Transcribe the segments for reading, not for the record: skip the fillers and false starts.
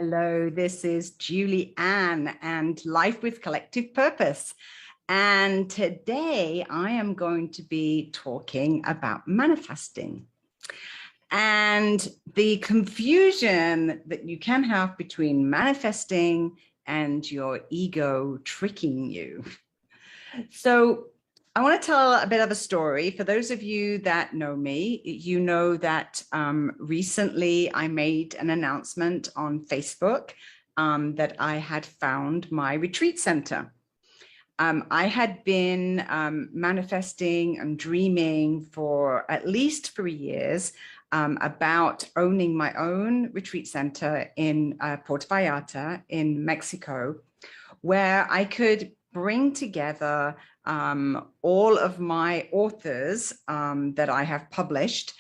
Hello, this is Julie Ann and Life with Collective Purpose. And today I am going to be talking about manifesting and the confusion that you can have between manifesting and your ego tricking you. So I want to tell a bit of a story. For those of you that know me, you know that recently I made an announcement on Facebook that I had found my retreat center. I had been manifesting and dreaming for at least 3 years about owning my own retreat center in Puerto Vallarta in Mexico, where I could bring together all of my authors that I have published,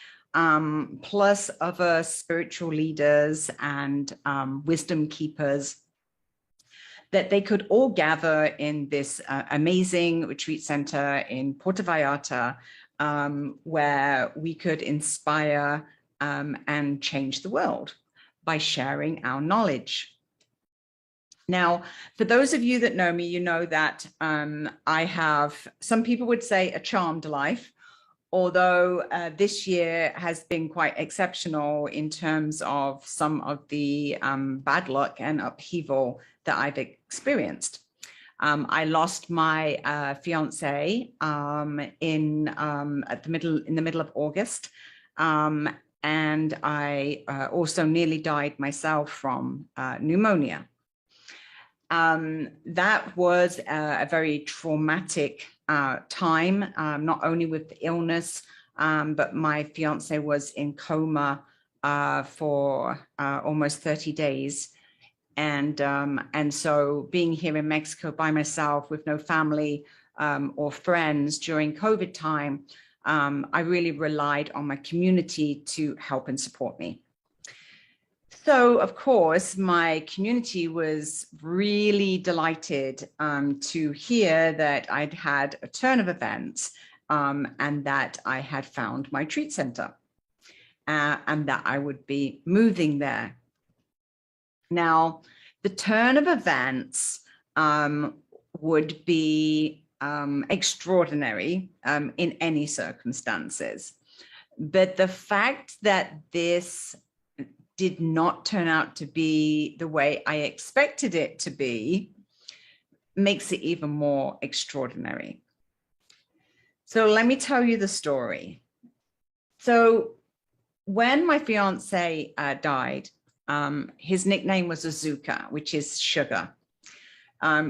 plus other spiritual leaders and wisdom keepers, that they could all gather in this amazing retreat center in Puerto Vallarta, where we could inspire and change the world by sharing our knowledge. Now, for those of you that know me, you know that I have, some people would say, a charmed life, although this year has been quite exceptional in terms of some of the bad luck and upheaval that I've experienced. I lost my fiance in the middle of August, and I also nearly died myself from pneumonia. That was a very traumatic time, not only with the illness, but my fiance was in coma for almost 30 days. And so being here in Mexico by myself with no family or friends during COVID time, I really relied on my community to help and support me. So, of course, my community was really delighted to hear that I'd had a turn of events and that I had found my retreat center and that I would be moving there. Now, the turn of events would be extraordinary in any circumstances. But the fact that this did not turn out to be the way I expected it to be makes it even more extraordinary. So let me tell you the story. So when my fiance died, his nickname was Azuka, which is sugar.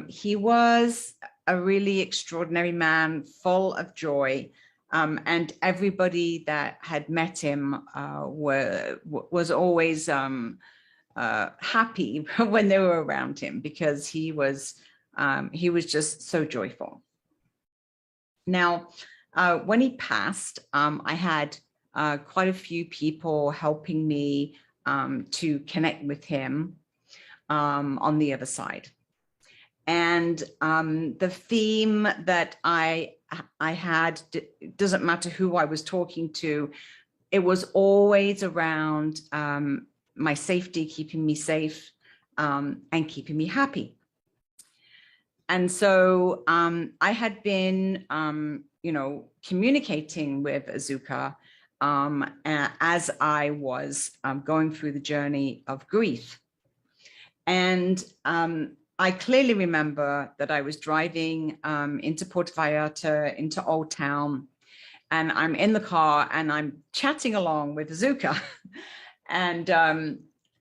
He was a really extraordinary man, full of joy. And everybody that had met him was always happy when they were around him because he was just so joyful. Now, when he passed, I had quite a few people helping me to connect with him on the other side. And the theme that I had, it doesn't matter who I was talking to, it was always around my safety, keeping me safe and keeping me happy. And so I had been, communicating with Azuka as I was going through the journey of grief. And I clearly remember that I was driving into Puerto Vallarta, into Old Town, and I'm in the car and I'm chatting along with Azuka. And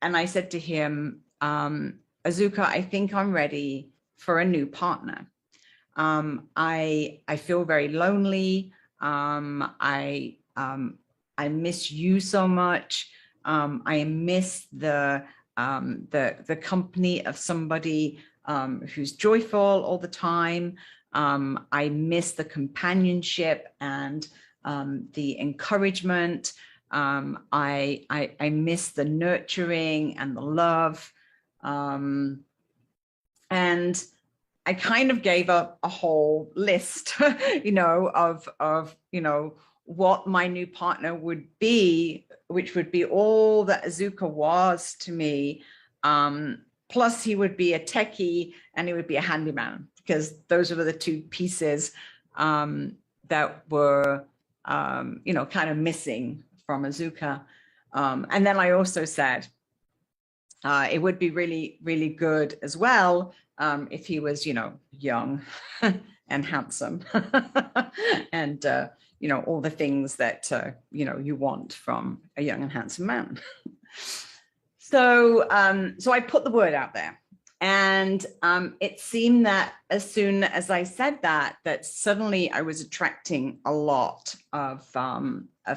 I said to him, Azuka, I think I'm ready for a new partner. I feel very lonely. I miss you so much. I miss the company of somebody who's joyful all the time. I miss the companionship and the encouragement. I miss the nurturing and the love. And I kind of gave up a whole list, of what my new partner would be, which would be all that Azuka was to me, Plus he would be a techie and he would be a handyman, because those were the two pieces that were, kind of missing from Azuka. And then I also said, it would be really, really good as well if he was, young and handsome and, all the things that, you want from a young and handsome man. So I put the word out there, and it seemed that as soon as I said that suddenly I was attracting a lot of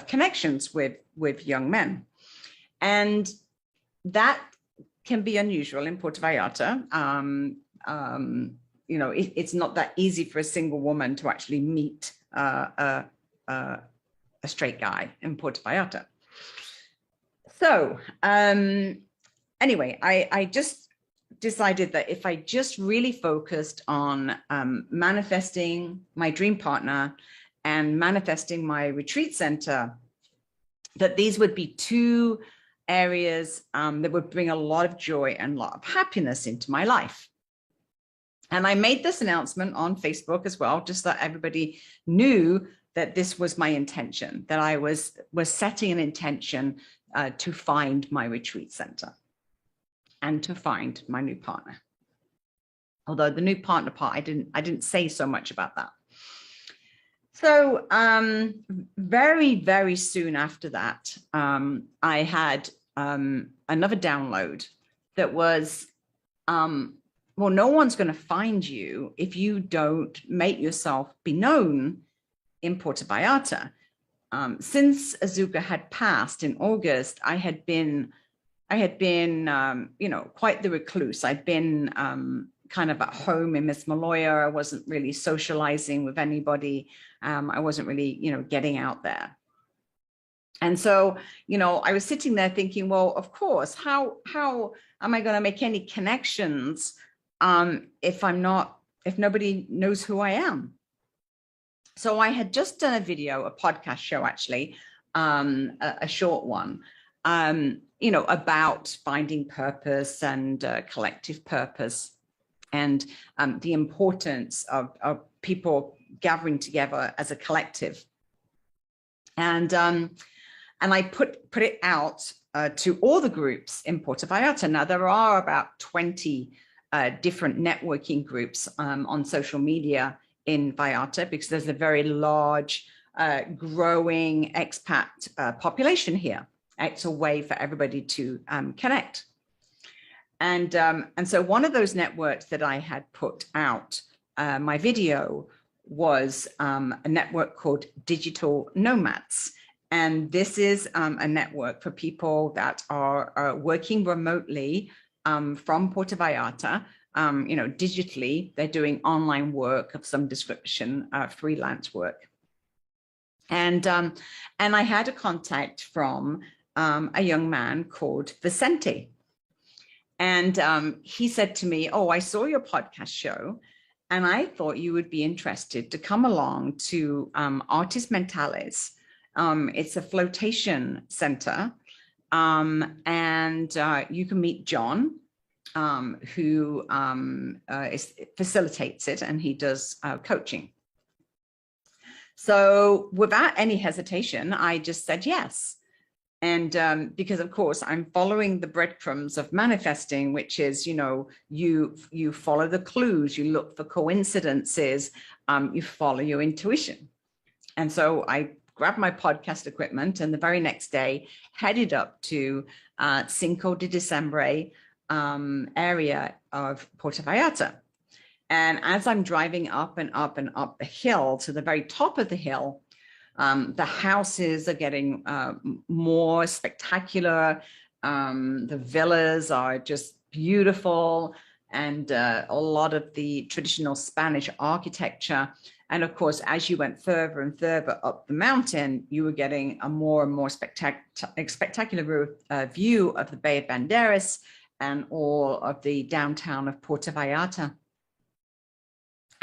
connections with young men, and that can be unusual in Puerto Vallarta. It's not that easy for a single woman to actually meet a straight guy in Puerto Vallarta. So anyway, I just decided that if I just really focused on manifesting my dream partner and manifesting my retreat center, that these would be two areas that would bring a lot of joy and a lot of happiness into my life. And I made this announcement on Facebook as well, just so that everybody knew that this was my intention, that I was setting an intention to find my retreat center and to find my new partner. Although the new partner part, I didn't say so much about that. So very, very soon after that, I had another download that was, well, no one's going to find you if you don't make yourself be known in Puerto Vallarta. Since Azuka had passed in August, I had been, quite the recluse. I'd been kind of at home in Miss Maloya. I wasn't really socializing with anybody. I wasn't really, getting out there. And so, I was sitting there thinking, well, of course, how am I going to make any connections if nobody knows who I am? So I had just done a video, a podcast show, actually, a short one, about finding purpose and collective purpose, and the importance of people gathering together as a collective. And I put it out to all the groups in Puerto Vallarta. Now, there are about 20 different networking groups on social media in Vallarta, because there's a very large, growing expat population here. It's a way for everybody to connect. And so one of those networks that I had put out my video was a network called Digital Nomads. And this is a network for people that are working remotely from Puerto Vallarta. Digitally, they're doing online work of some description, freelance work. And I had a contact from a young man called Vicente. And he said to me, oh, I saw your podcast show, and I thought you would be interested to come along to Artis Mentales. It's a flotation center, and you can meet John, who facilitates it, and he does coaching. So without any hesitation, I just said yes. And because, of course, I'm following the breadcrumbs of manifesting, which is, you follow the clues, you look for coincidences, you follow your intuition. And so I grabbed my podcast equipment, and the very next day headed up to Cinco de Diciembre area of Puerto Vallarta. And as I'm driving up and up and up the hill to the very top of the hill, the houses are getting more spectacular. The villas are just beautiful, and a lot of the traditional Spanish architecture. And of course, as you went further and further up the mountain, you were getting a more and more spectacular view of the Bay of Banderas and all of the downtown of Puerto Vallarta.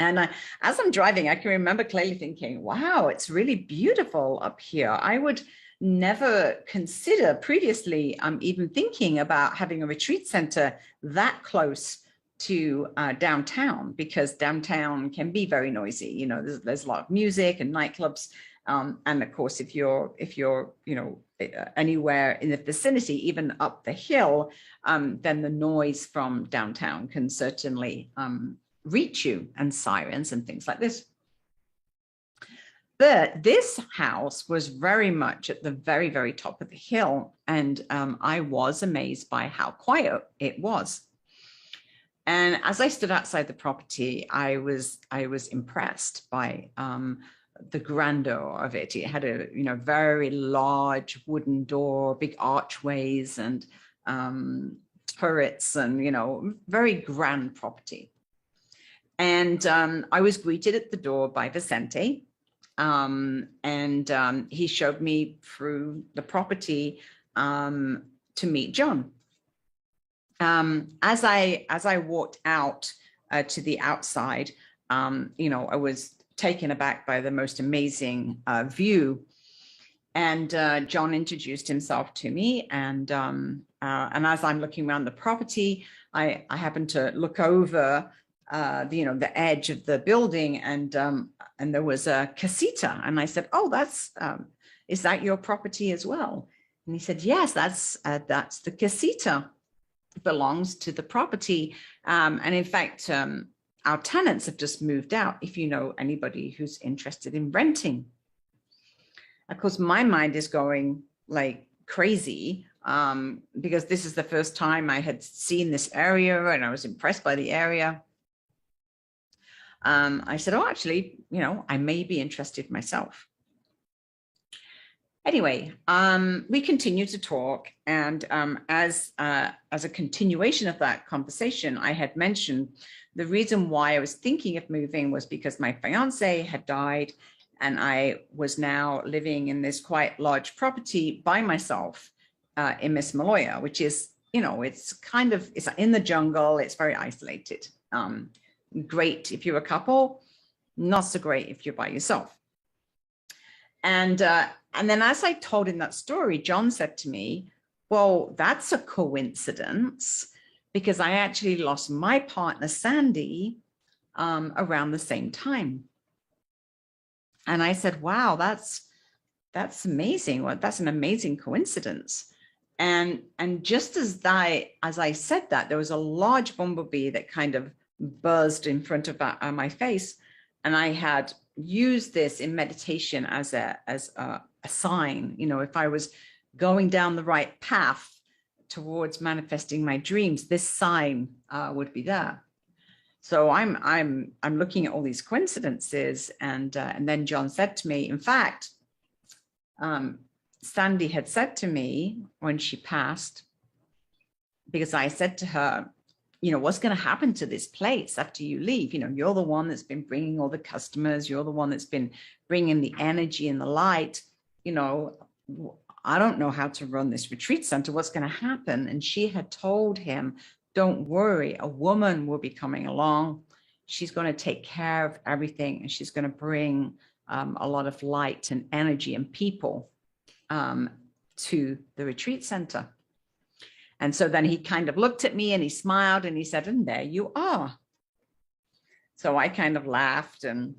And as I'm driving, I can remember clearly thinking, wow, it's really beautiful up here. I would never consider previously even thinking about having a retreat center that close to downtown, because downtown can be very noisy. You know, there's a lot of music and nightclubs. And of course, if you're, you know, anywhere in the vicinity, even up the hill, then the noise from downtown can certainly reach you, and sirens and things like this. But this house was very much at the very, very top of the hill. And I was amazed by how quiet it was. And as I stood outside the property, I was impressed by the grandeur of it. It had a, you know, very large wooden door, big archways, and turrets, and, you know, very grand property. And I was greeted at the door by Vicente. He showed me through the property to meet John. As I walked out to the outside, you know, I was taken aback by the most amazing view. And John introduced himself to me, and as I'm looking around the property, I happened to look over you know, the edge of the building, and there was a casita, and I said, "Oh, that's is that your property as well?" And he said, "Yes, that's the casita. It belongs to the property, and in fact, our tenants have just moved out. If you know anybody who's interested in renting." Of course, my mind is going like crazy, because this is the first time I had seen this area, and I was impressed by the area. I said, "Oh, actually, you know, I may be interested myself." Anyway, we continued to talk, and as a continuation of that conversation, I had mentioned the reason why I was thinking of moving was because my fiance had died, and I was now living in this quite large property by myself in Miss Maloya, which is, you know, it's in the jungle. It's very isolated. Great if you're a couple, not so great if you're by yourself. And then as I told him that story, John said to me, "Well, that's a coincidence, because I actually lost my partner, Sandy, around the same time." And I said, "Wow, that's amazing. Well, that's an amazing coincidence." And just as I said that, there was a large bumblebee that kind of buzzed in front of my face, and I had used this in meditation as a sign. You know, if I was going down the right path towards manifesting my dreams, this sign would be there. So I'm looking at all these coincidences, and then John said to me, in fact, Sandy had said to me when she passed, because I said to her, "You know, what's going to happen to this place after you leave? You know, you're the one that's been bringing all the customers. You're the one that's been bringing the energy and the light. You know, I don't know how to run this retreat center. What's going to happen?" And she had told him, "Don't worry, a woman will be coming along. She's going to take care of everything, and she's going to bring a lot of light and energy and people to the retreat center." And so then he kind of looked at me and he smiled and he said, "And there you are." So I kind of laughed and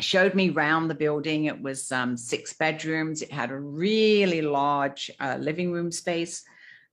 showed me around the building. It was 6 bedrooms. It had a really large living room space.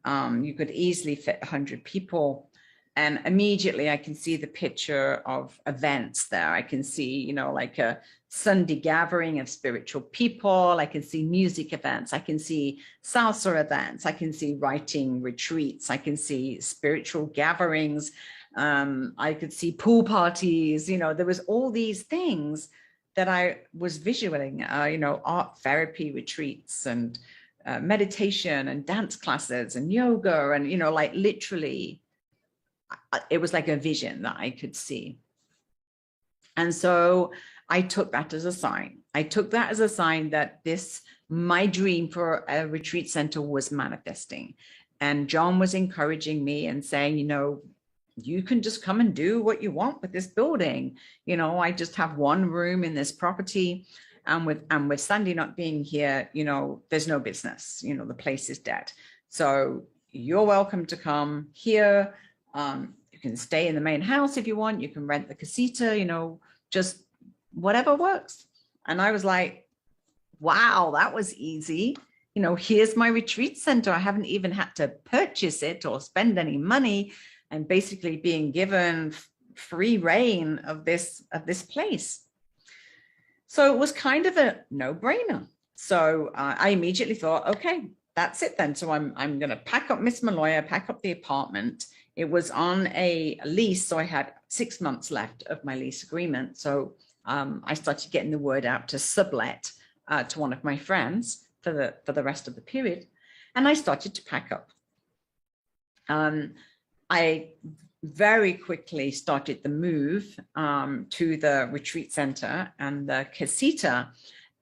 You could easily fit 100 people. And immediately I can see the picture of events there. I can see, you know, like a Sunday gathering of spiritual people. I can see music events. I can see salsa events. I can see writing retreats. I can see spiritual gatherings. I could see pool parties. You know, there was all these things that I was visualizing, you know, art therapy retreats and meditation and dance classes and yoga. And, you know, like literally, it was like a vision that I could see. And so I took that as a sign. I took that as a sign that my dream for a retreat center was manifesting. And John was encouraging me and saying, you know, you can just come and do what you want with this building. You know, I just have one room in this property. And with Sandy not being here, there's no business, the place is dead. So you're welcome to come here. You can stay in the main house if you want. You can rent the casita, just whatever works. And I was like, wow, that was easy. Here's my retreat center. I haven't even had to purchase it or spend any money, and basically being given free reign of this place. So it was kind of a no-brainer. So I immediately thought, okay, that's it then. So I'm going to pack up Miss Maloya, pack up the apartment. It was on a lease, so I had 6 months left of my lease agreement. So I started getting the word out to sublet to one of my friends for the rest of the period, and I started to pack up. I very quickly started the move to the retreat center and the casita,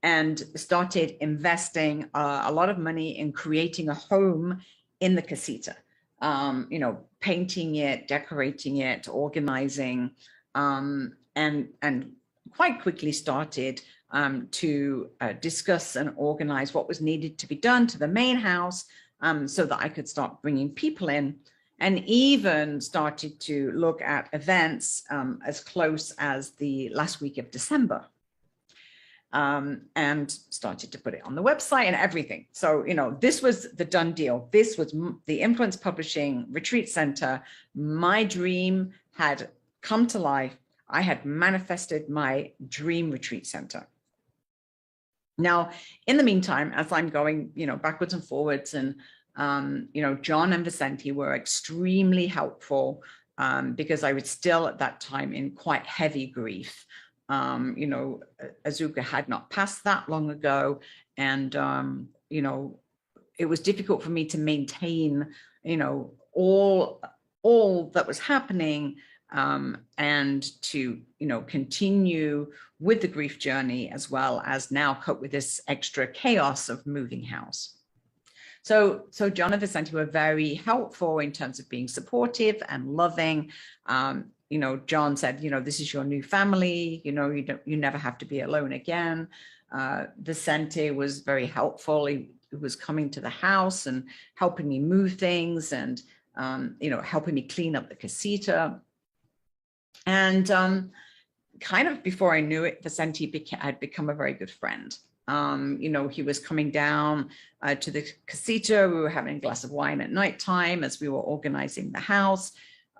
and started investing a lot of money in creating a home in the casita. Painting it, decorating it, organizing, and quite quickly started to discuss and organize what was needed to be done to the main house, so that I could start bringing people in, and even started to look at events as close as the last week of December, and started to put it on the website and everything. So, this was the done deal. This was the Influence Publishing Retreat Center. My dream had come to life. I had manifested my dream retreat center. Now, in the meantime, as I'm going, backwards and forwards, and John and Vicente were extremely helpful, because I was still at that time in quite heavy grief. Azuka had not passed that long ago, and it was difficult for me to maintain, all that was happening, and to continue with the grief journey, as well as now cope with this extra chaos of moving house. So John and Vicente were very helpful in terms of being supportive and loving. John said, this is your new family, you never have to be alone again. Vicente was very helpful. He was coming to the house and helping me move things, and helping me clean up the casita. And kind of before I knew it, Vicente had become a very good friend. He was coming down to the casita. We were having a glass of wine at nighttime as we were organizing the house.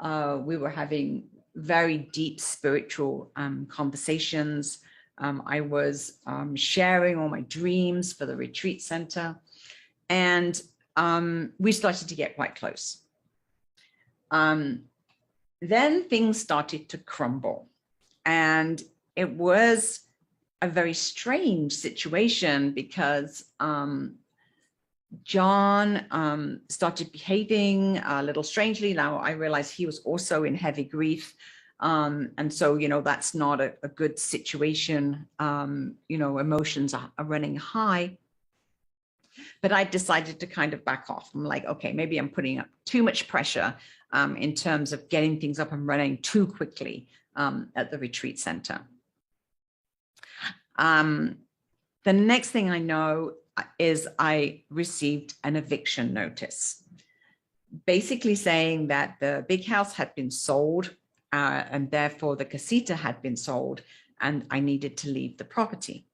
We were having very deep spiritual conversations. I was sharing all my dreams for the retreat center, and we started to get quite close. Then things started to crumble, and it was a very strange situation, because John started behaving a little strangely. Now I realized he was also in heavy grief. And so, that's not a good situation. Emotions are running high. But I decided to kind of back off. I'm like, okay, maybe I'm putting up too much pressure in terms of getting things up and running too quickly at the retreat center. The next thing I know is I received an eviction notice, basically saying that the big house had been sold, and therefore the casita had been sold, and I needed to leave the property.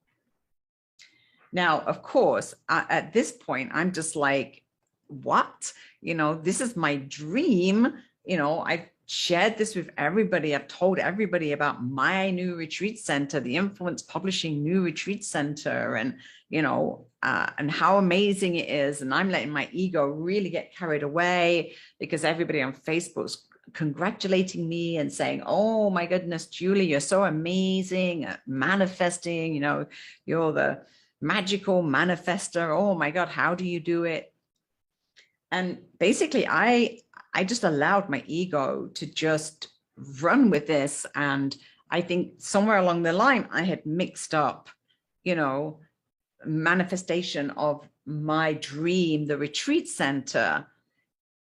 Now, of course, at this point, I'm just like, what? This is my dream. I've shared this with everybody. I've told everybody about my new retreat center, the Influence Publishing new retreat center, and and how amazing it is. And I'm letting my ego really get carried away, because everybody on Facebook's congratulating me and saying, oh my goodness, Julie, you're so amazing at manifesting, you're the magical manifester. Oh my God, how do you do it? And basically I just allowed my ego to just run with this. And I think somewhere along the line, I had mixed up, manifestation of my dream, the retreat center,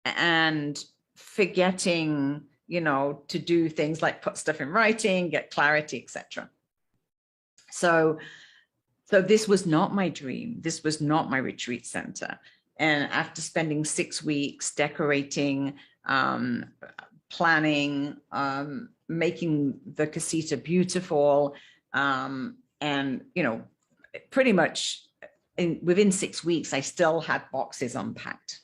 and forgetting, to do things like put stuff in writing, get clarity, etc. So So this was not my dream. This was not my retreat center. And after spending 6 weeks decorating, planning, making the casita beautiful, and, you know, pretty much within 6 weeks, I still had boxes unpacked.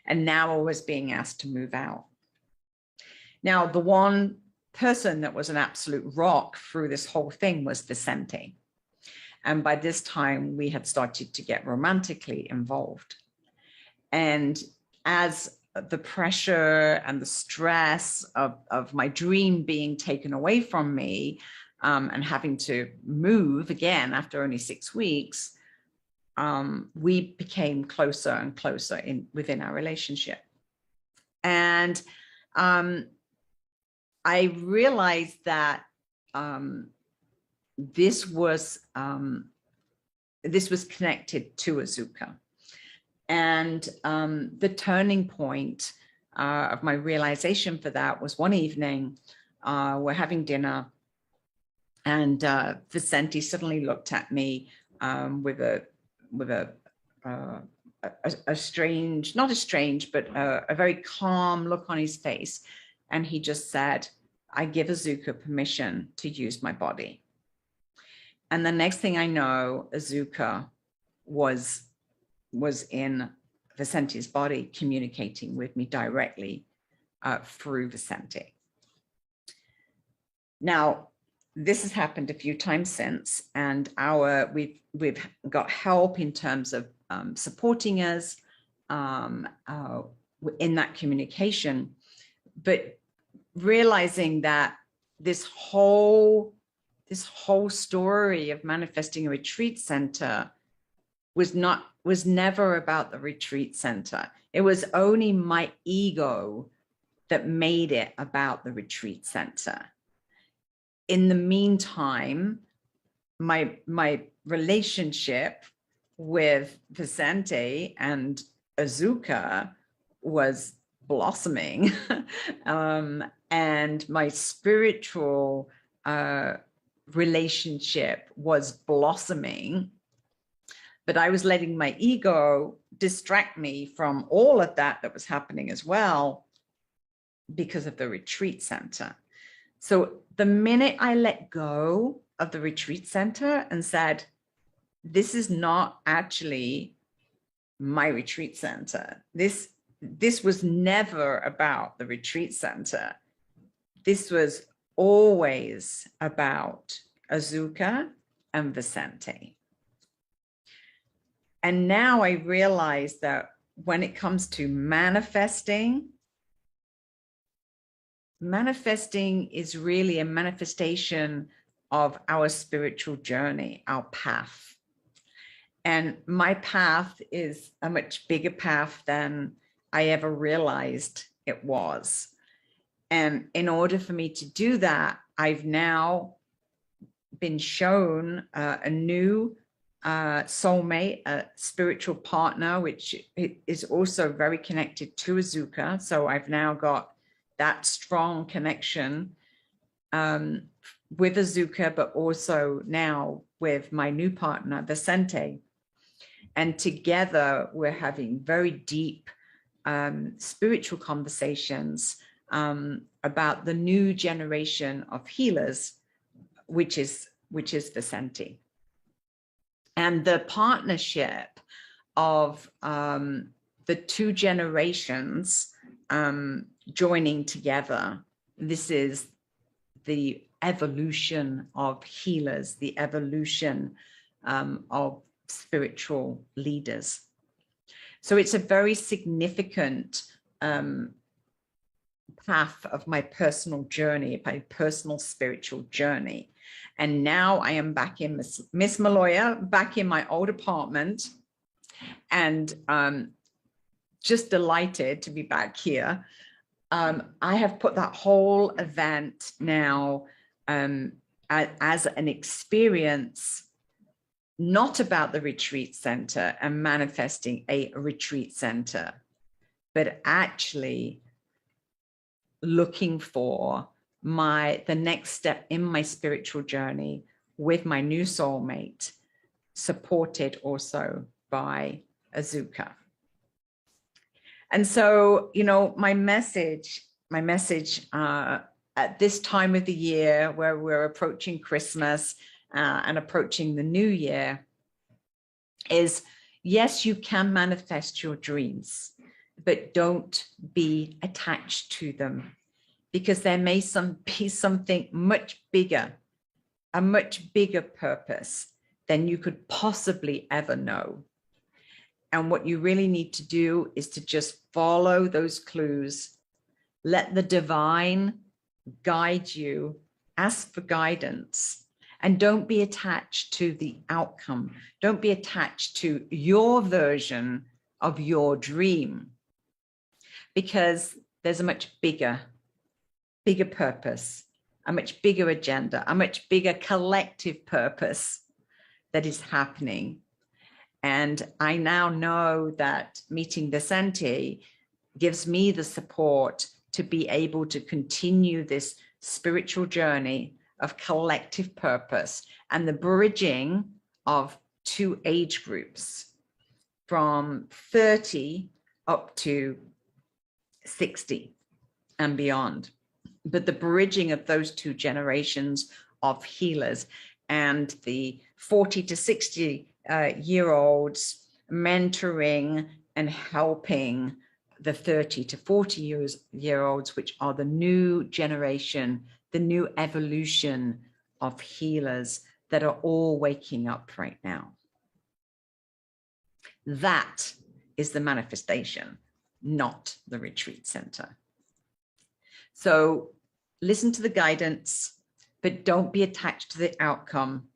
And now I was being asked to move out. Now, the one person that was an absolute rock through this whole thing was Vicente. And by this time, we had started to get romantically involved. And as the pressure and the stress of my dream being taken away from me, and having to move again after only 6 weeks, we became closer and closer within our relationship. And I realized that this was connected to Azuka. And the turning point of my realization for that was one evening, we're having dinner, and Vicente suddenly looked at me with a strange, not a strange, but a very calm look on his face. And he just said, "I give Azuka permission to use my body." And the next thing I know, Azuka was in Vicente's body, communicating with me directly through Vicente. Now, this has happened a few times since, and we've got help in terms of supporting us in that communication, but realizing that this whole story of manifesting a retreat center was never about the retreat center. It was only my ego that made it about the retreat center. In the meantime, my relationship with Vicente and Azuka was blossoming, and my spiritual relationship was blossoming. But I was letting my ego distract me from all of that was happening as well because of the retreat center. So the minute I let go of the retreat center and said, this is not actually my retreat center. This was never about the retreat center. This was always about Azuka and Vicente. And now I realize that when it comes to manifesting is really a manifestation of our spiritual journey, our path. And my path is a much bigger path than I ever realized it was. And in order for me to do that, I've now been shown a new soulmate, a spiritual partner, which is also very connected to Azuka. So I've now got that strong connection with Azuka, but also now with my new partner, Vicente. And together we're having very deep spiritual conversations about the new generation of healers, which is Vicente. And the partnership of the two generations joining together, this is the evolution of healers, the evolution of spiritual leaders. So it's a very significant path of my personal journey, my personal spiritual journey. And now I am back in Miss Maloya, back in my old apartment, and just delighted to be back here. I have put that whole event now as an experience, not about the retreat center and manifesting a retreat center, but actually looking for the next step in my spiritual journey with my new soulmate, supported also by Azuka. And so, you know, my message at this time of the year where we're approaching Christmas and approaching the new year is, yes, you can manifest your dreams, but don't be attached to them, because there may be something much bigger, a much bigger purpose than you could possibly ever know. And what you really need to do is to just follow those clues, let the divine guide you, ask for guidance, and don't be attached to the outcome. Don't be attached to your version of your dream, because there's a much bigger purpose, a much bigger agenda, a much bigger collective purpose that is happening. And I now know that meeting Vicente gives me the support to be able to continue this spiritual journey of collective purpose and the bridging of two age groups from 30 up to 60 and beyond. But the bridging of those two generations of healers and the 40 to 60 year olds mentoring and helping the 30 to 40 year olds, which are the new generation, the new evolution of healers that are all waking up right now. That is the manifestation, not the retreat center. So listen to the guidance, but don't be attached to the outcome,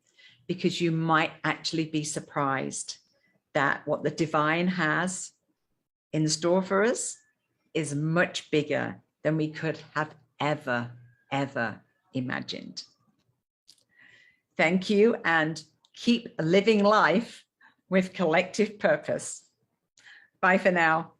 because you might actually be surprised that what the divine has in store for us is much bigger than we could have ever imagined. Thank you, and keep living life with collective purpose. Bye for now.